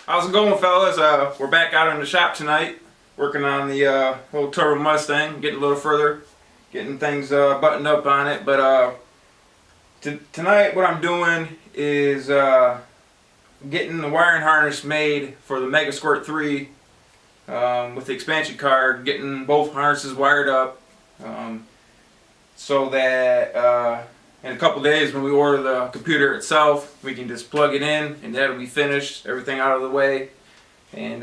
How's it going, fellas? We're back out in the shop tonight, working on the little Turbo Mustang, getting a little further, getting things buttoned up on it. But tonight what I'm doing is getting the wiring harness made for the MegaSquirt 3 with the expansion card, getting both harnesses wired up so that in a couple days when we order the computer itself, we can just plug it in and that'll be finished, everything out of the way, and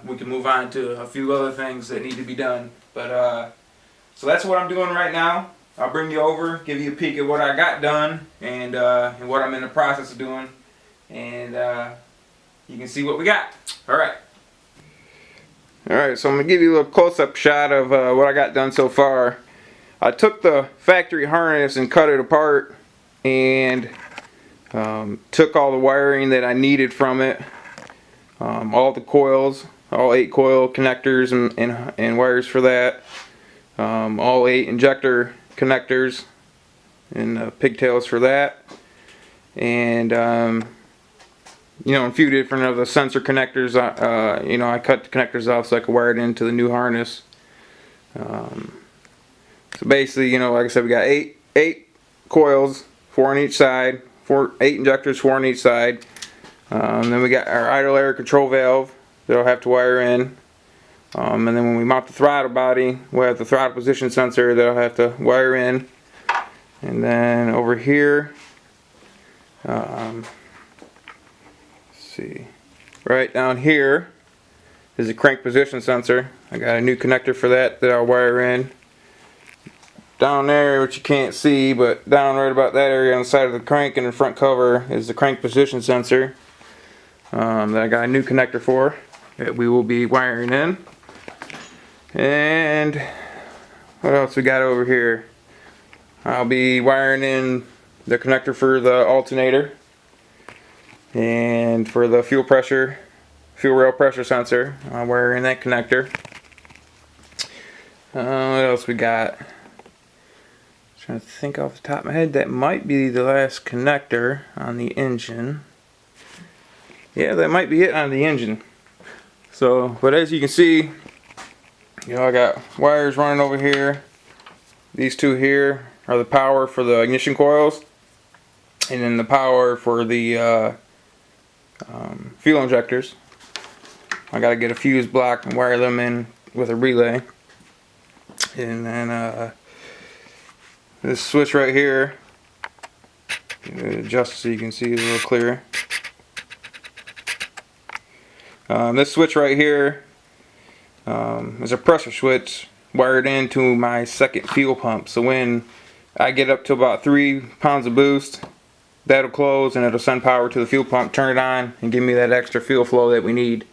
we can move on to a few other things that need to be done. But so that's what I'm doing right now. I'll bring you over, give you a peek at what I got done and what I'm in the process of doing, and you can see what we got. Alright, so I'm going to give you a little close-up shot of what I got done so far. I took the factory harness and cut it apart and took all the wiring that I needed from it, all the coils, all 8 coil connectors and wires for that, all 8 injector connectors and pigtails for that, and you know, a few different of the sensor connectors. You know, I cut the connectors off so I could wire it into the new harness. So basically, you know, like I said, we got eight coils, 4 on each side, 8 injectors, 4 on each side. Then we got our idle air control valve that I'll have to wire in. And then when we mount the throttle body, we'll have the throttle position sensor that I'll have to wire in. And then over here, let's see, right down here is a crank position sensor. I got a new connector for that I'll wire in. Down there, which you can't see, but down right about that area on the side of the crank and the front cover is the crank position sensor that I got a new connector for that we will be wiring in. And what else we got over here? I'll be wiring in the connector for the alternator and for the fuel rail pressure sensor. I'll wire in that connector. What else we got? Trying to think off the top of my head, that might be the last connector on the engine. Yeah, that might be it on the engine. So, but as you can see, you know, I got wires running over here. These two here are the power for the ignition coils, and then the power for the fuel injectors. I gotta get a fuse block and wire them in with a relay, and then this switch right here, adjust so you can see it a little clearer. This switch right here is a pressure switch wired into my second fuel pump. So when I get up to about 3 pounds of boost, that'll close and it'll send power to the fuel pump, turn it on, and give me that extra fuel flow that we need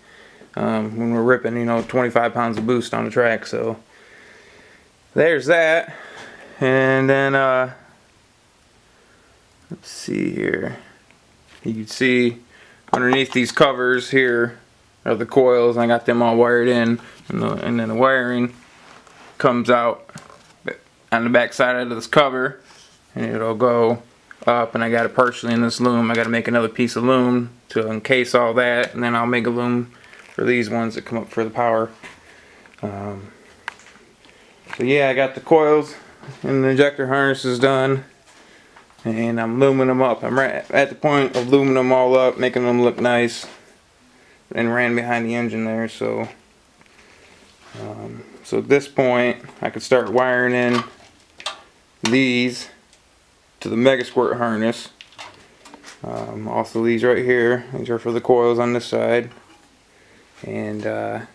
when we're ripping, you know, 25 pounds of boost on the track. So there's that. And then let's see here, you can see underneath these covers here are the coils, and I got them all wired in, and then the wiring comes out on the back side of this cover, and it'll go up, and I got it partially in this loom. I got to make another piece of loom to encase all that, and then I'll make a loom for these ones that come up for the power. So yeah, I got the coils and the injector harness is done, and I'm looming them up. I'm right at the point of looming them all up, making them look nice, and ran behind the engine there. So so at this point I could start wiring in these to the MegaSquirt harness. Also these right here, these are for the coils on this side, and I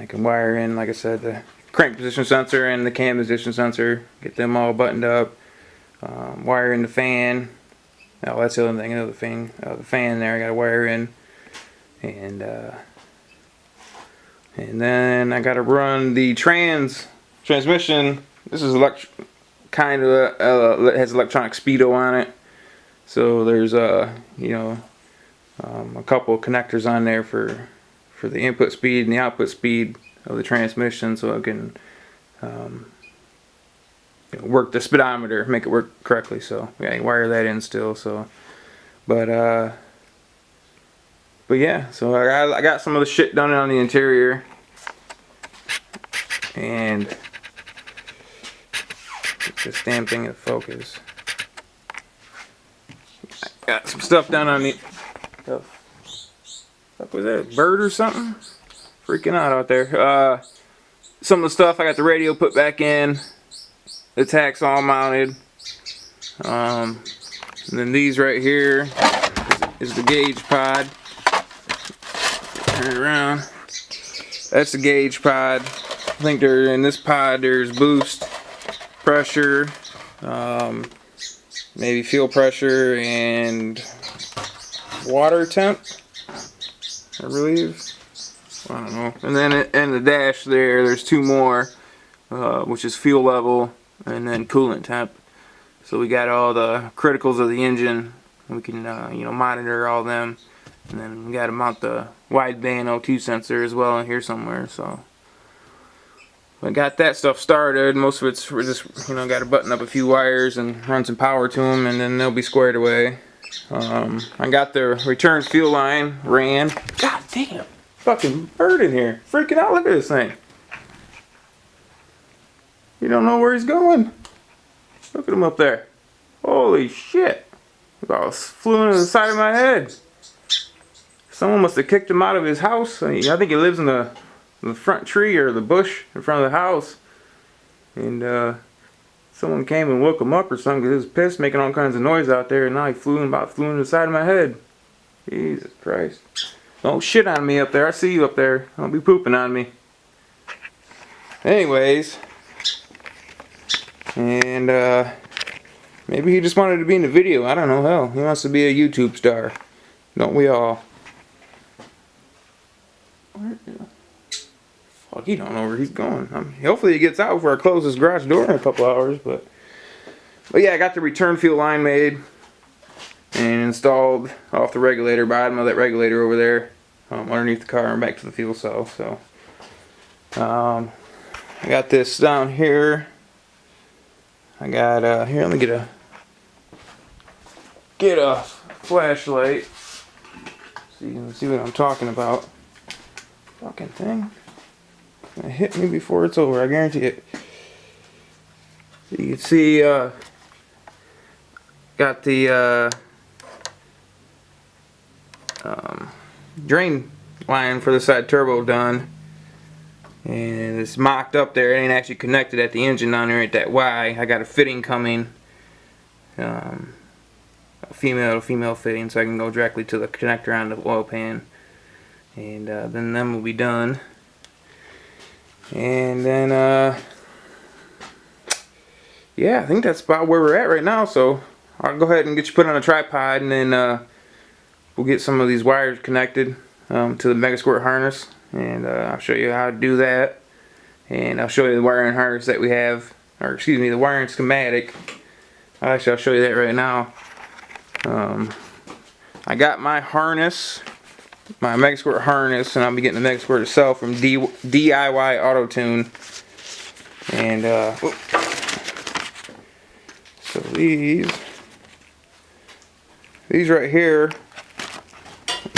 can wire in, like I said, the crank position sensor and the cam position sensor, get them all buttoned up, wire in the fan. Oh, that's the other thing, the fan there I gotta wire in, and then I gotta run the transmission. This is kind of has electronic speedo on it, so there's you know, a couple of connectors on there for the input speed and the output speed of the transmission, so it can you know, work the speedometer, make it work correctly. So yeah, you wire that in still. So, but But yeah, so I got some of the shit done on the interior, and get this damn thing in focus. I got some stuff done on the. What was that? A bird or something? Freaking out there. Some of the stuff I got the radio put back in. The tach's all mounted. And then these right here is the gauge pod. Turn it around. That's the gauge pod. I think in this pod there's boost, pressure, maybe fuel pressure, and water temp, I believe. I don't know. And then in the dash there's two more, which is fuel level and then coolant temp. So we got all the criticals of the engine. We can monitor all them, and then we got to mount the wideband O2 sensor as well in here somewhere. So I got that stuff started. Most of it's we're just got to button up a few wires and run some power to them, and then they'll be squared away. I got the return fuel line ran. God damn, fucking bird in here, freaking out! Look at this thing. You don't know where he's going. Look at him up there. Holy shit! About flew into the side of my head. Someone must have kicked him out of his house. I think he lives in the front tree or the bush in front of the house. And someone came and woke him up or something because he was pissed, making all kinds of noise out there. And now he flew into the side of my head. Jesus Christ. Don't shit on me up there. I see you up there. Don't be pooping on me. Anyways. And maybe he just wanted to be in the video. I don't know. Hell, he wants to be a YouTube star. Don't we all? Fuck, he don't know where he's going. Hopefully he gets out before I close his garage door in a couple hours. But yeah, I got the return fuel line made and installed off the regulator, bottom of that regulator over there, underneath the car and back to the fuel cell. So I got this down here. I got here. Let me get a flashlight so you can see what I'm talking about. Fucking thing. It's gonna hit me before it's over. I guarantee it. So you can see. Got the drain line for the side turbo done. And it's mocked up there. It ain't actually connected at the engine down there at that Y. I got a fitting coming, a female to female fitting, so I can go directly to the connector on the oil pan, and then them will be done. And then yeah, I think that's about where we're at right now. So I'll go ahead and get you put on a tripod, and then we'll get some of these wires connected to the MegaSquirt harness. And I'll show you how to do that, and I'll show you the wiring harness that we have, or excuse me, the wiring schematic. Actually, I'll show you that right now. I got my harness, my MegaSquirt harness, and I'll be getting the MegaSquirt itself from DIY Auto Tune. And so these right here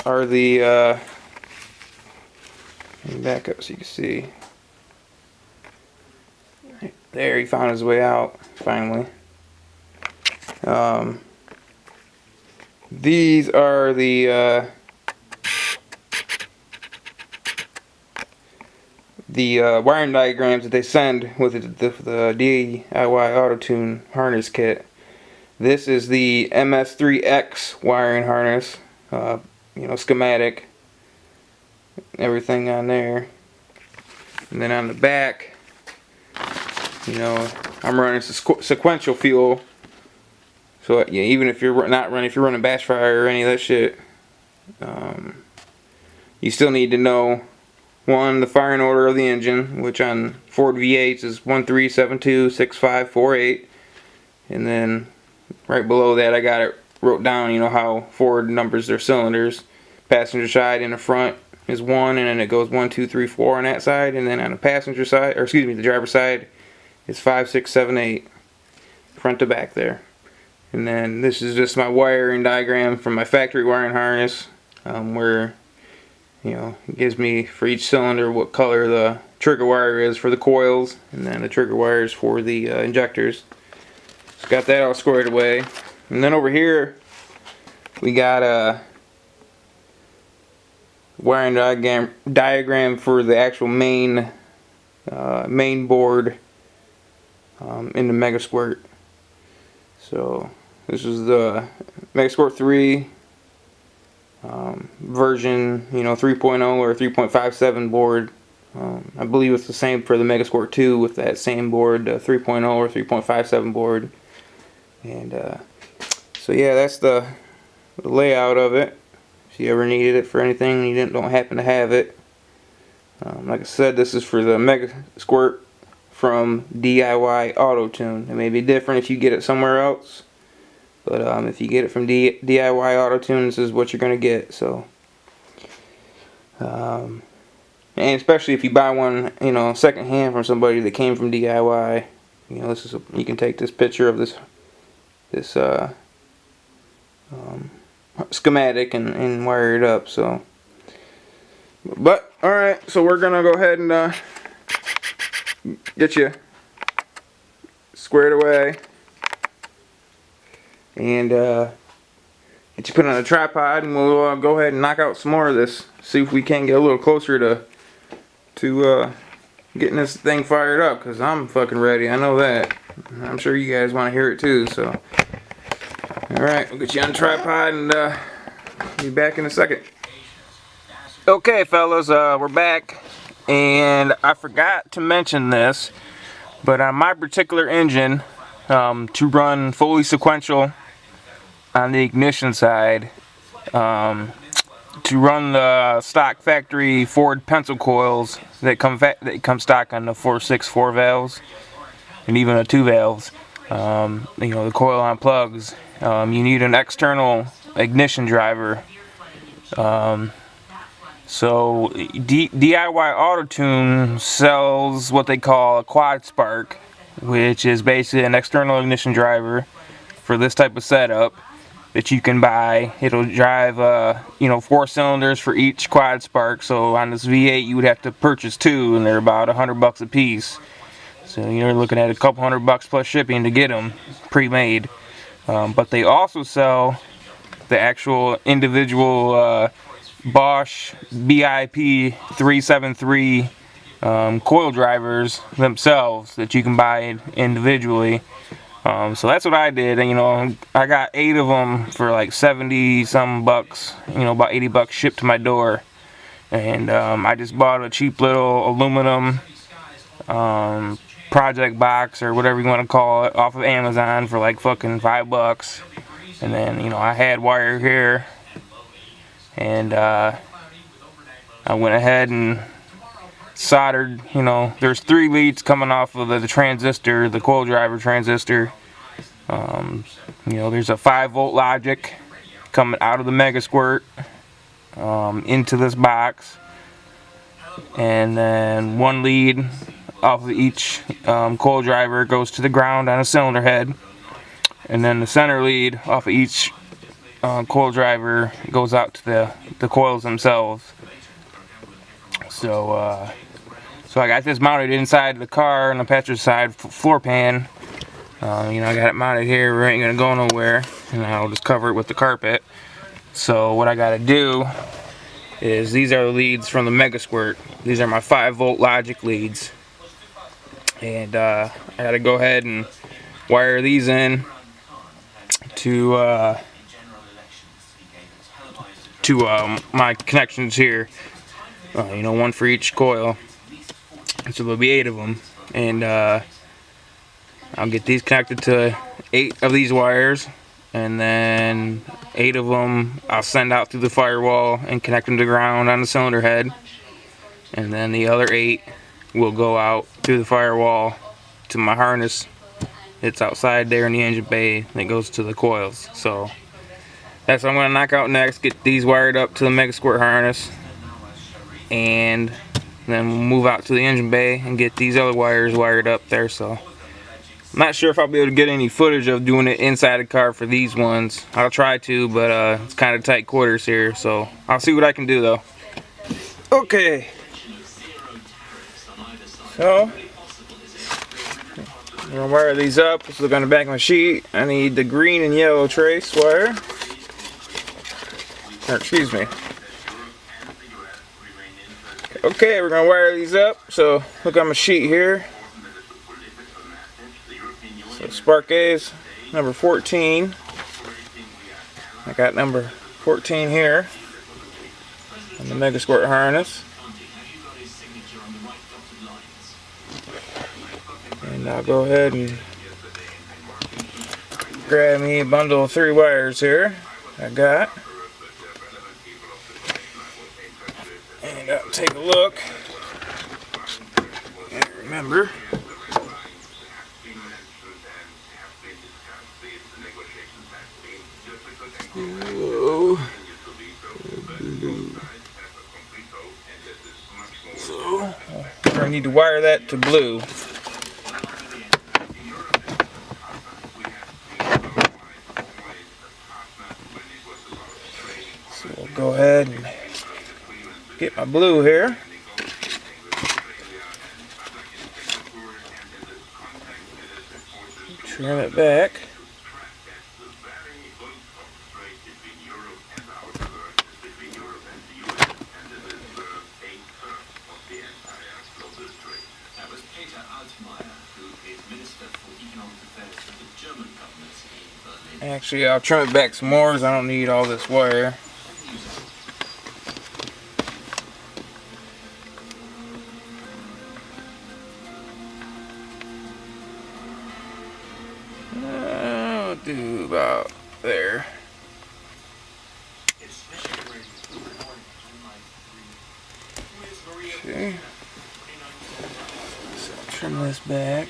are the let me back up so you can see. Right there, he found his way out finally. These are the wiring diagrams that they send with the DIY Auto Tune harness kit. This is the MS3X wiring harness, schematic. Everything on there, and then on the back, I'm running sequential fuel. So yeah, even if you're running bash fire or any of that shit, you still need to know, one, the firing order of the engine, which on Ford V8s is 13726548, and then right below that I got it wrote down, how Ford numbers their cylinders. Passenger side in the front is 1, and then it goes 1, 2, 3, 4 on that side, and then on the passenger side, or excuse me, the driver's side is 5, 6, 7, 8, front to back there. And then this is just my wiring diagram from my factory wiring harness, where You know, it gives me for each cylinder what color the trigger wire is for the coils, and then the trigger wires for the injectors. So got that all squared away. And then over here we got a wiring diagram for the actual main board in the MegaSquirt. So this is the MegaSquirt 3 version, you know, 3.0 or 3.57 board. I believe it's the same for the MegaSquirt 2 with that same board, 3.0 or 3.57 board. And so yeah, that's the layout of it. If you ever needed it for anything, you don't happen to have it. Like I said, this is for the MegaSquirt from DIY Auto Tune. It may be different if you get it somewhere else, but if you get it from DIY Auto Tune, this is what you're gonna get. So, and especially if you buy one, you know, second hand from somebody that came from DIY, you know, this is you can take this picture of this schematic and wire it up. So, but alright, so we're gonna go ahead and get you squared away and get you put on a tripod, and we'll go ahead and knock out some more of this, see if we can get a little closer to getting this thing fired up, because I'm fucking ready. I know that. I'm sure you guys want to hear it too. So alright, we'll get you on a tripod and be back in a second. Okay fellas, we're back, and I forgot to mention this, but on my particular engine, to run fully sequential on the ignition side, to run the stock factory Ford pencil coils that come stock on the 4.6 valves and even the 2 valves, you know, the coil on plugs, you need an external ignition driver. So DIY Auto Tune sells what they call a quad spark, which is basically an external ignition driver for this type of setup that you can buy. It'll drive you know, 4 cylinders for each quad spark. So on this V8 you would have to purchase 2, and they're about $100 a piece. So you're looking at a couple $100 plus shipping to get them pre-made. But they also sell the actual individual Bosch BIP 373 coil drivers themselves that you can buy individually. So that's what I did, and you know, I got 8 of them for like 70 some bucks, you know, about $80 shipped to my door. And I just bought a cheap little aluminum project box or whatever you want to call it off of Amazon for like fucking $5. And then, you know, I had wire here, and I went ahead and soldered, you know, there's 3 leads coming off of the transistor, the coil driver transistor. You know, there's a 5-volt logic coming out of the MegaSquirt into this box, and then 1 lead off of each coil driver goes to the ground on a cylinder head, and then the center lead off of each coil driver goes out to the coils themselves. So I got this mounted inside the car on the passenger side floor pan. You know, I got it mounted here. We ain't gonna go nowhere, and I'll just cover it with the carpet. So what I gotta do is, these are the leads from the MegaSquirt. These are my 5-volt logic leads, and I gotta go ahead and wire these in to my connections here. You know, 1 for each coil, so there'll be 8 of them, and I'll get these connected to 8 of these wires, and then 8 of them I'll send out through the firewall and connect them to ground on the cylinder head, and then the other 8 will go out through the firewall to my harness. It's outside there in the engine bay that goes to the coils. So that's what I'm going to knock out next, get these wired up to the MegaSquirt harness, and then we'll move out to the engine bay and get these other wires wired up there. So I'm not sure if I'll be able to get any footage of doing it inside the car for these ones. I'll try to, but it's kind of tight quarters here, so I'll see what I can do though. Okay. So I'm gonna wire these up. Let's look on the back of my sheet. I need the green and yellow trace wire. Or excuse me. Okay, we're gonna wire these up. So look on my sheet here. So spark A is number 14. I got number 14 here on the MegaSquirt harness. And I'll go ahead and grab me a bundle of 3 wires here. I got. And I'll take a look. And remember. Whoa. So I need to wire that to blue. So we'll go ahead and get my blue here. Trim it back. Actually, I'll trim it back some more as I don't need all this wire. I'll do about there. Okay. So I'll trim this back.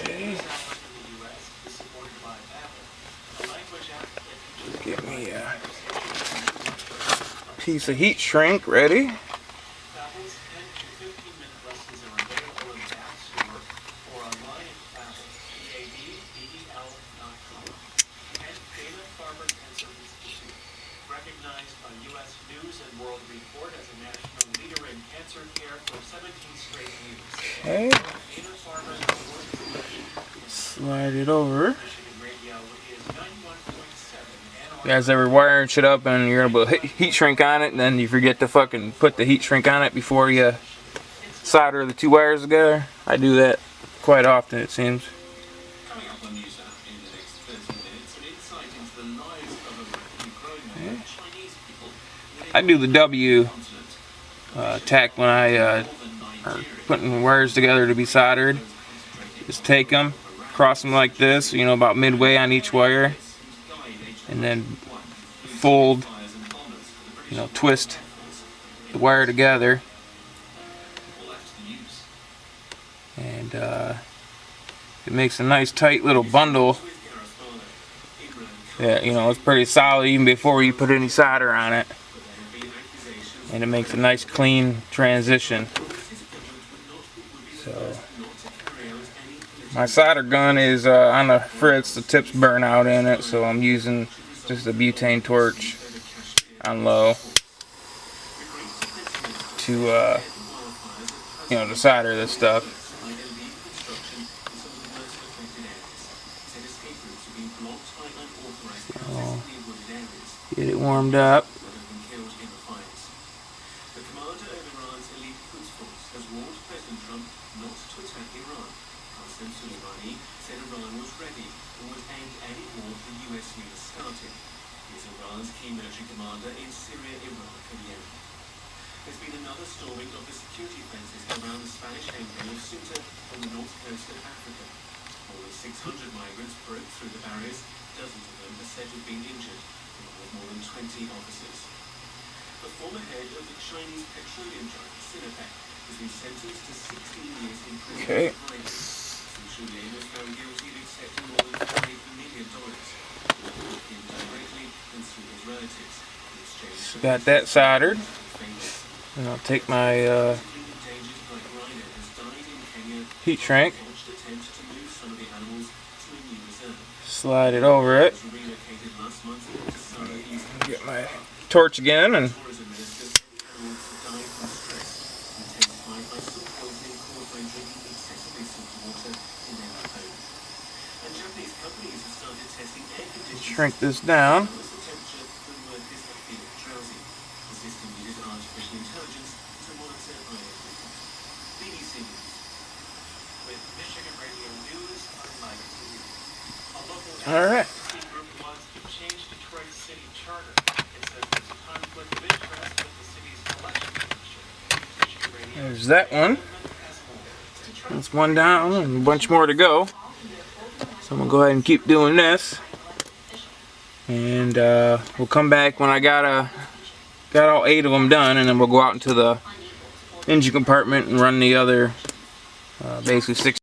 Okay. Get me a piece of heat shrink ready. Recognized by U.S. News and World Report as a national leader in cancer care for 17 straight years. Okay. Slide it over. You guys ever wiring shit up and you're gonna put heat shrink on it and then you forget to fucking put the heat shrink on it before you solder the 2 wires together? I do that quite often, it seems. Okay. I do the W tack when I are putting wires together to be soldered. Just take them, cross them like this, you know, about midway on each wire, and then fold, you know, twist the wire together, and it makes a nice tight little bundle. Yeah, you know, it's pretty solid even before you put any solder on it, and it makes a nice clean transition. So my solder gun is on the fritz. The tips burn out in it, so I'm using just a butane torch on low to you know, to solder this stuff. So, get it warmed up. Said Iran was ready and would end any war the US leader started. He is Iran's key military commander in Syria, Iraq and Yemen. There's been another storming of the security fences around the Spanish enclave of Ceuta on the north coast of Africa. More than 600 migrants broke through the barriers. Dozens of them are said to have been injured, along with more than 20 officers. The former head of the Chinese petroleum giant Sinopec has been sentenced to 16 years in prison. Okay. Julian was found guilty of accepting more than $5 million, him directly and through his relatives. So got that soldered, and I'll take my heat shrink. slide it over it. Get my torch again and shrink this down. All right. There's that one. That's one down and a bunch more to go. So I'm gonna go ahead and keep doing this. And we'll come back when I got all 8 of them done, and then we'll go out into the engine compartment and run the other basically 6